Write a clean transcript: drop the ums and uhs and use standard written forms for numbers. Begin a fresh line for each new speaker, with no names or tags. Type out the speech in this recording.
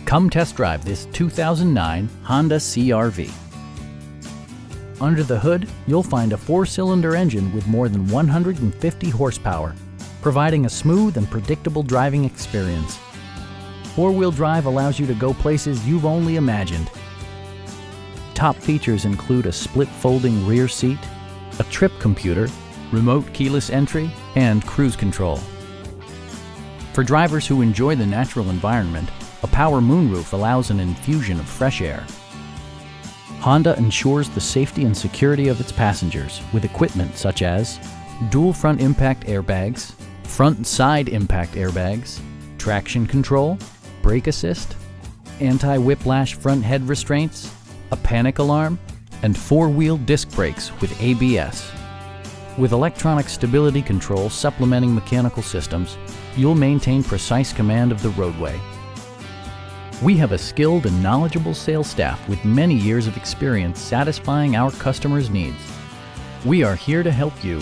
Come test drive this 2009 Honda CR-V. Under the hood, you'll find a 4-cylinder engine with more than 150 horsepower, providing a smooth and predictable driving experience. 4-wheel drive allows you to go places you've only imagined. Top features include a split folding rear seat, a trip computer, remote keyless entry, and cruise control. For drivers who enjoy the natural environment, a power moonroof allows an infusion of fresh air. Honda ensures the safety and security of its passengers with equipment such as dual front impact airbags, front and side impact airbags, traction control, brake assist, anti-whiplash front head restraints, a panic alarm, and 4-wheel disc brakes with ABS. With electronic stability control supplementing mechanical systems, you'll maintain precise command of the roadway. We have a skilled and knowledgeable sales staff with many years of experience satisfying our customers' needs. We are here to help you.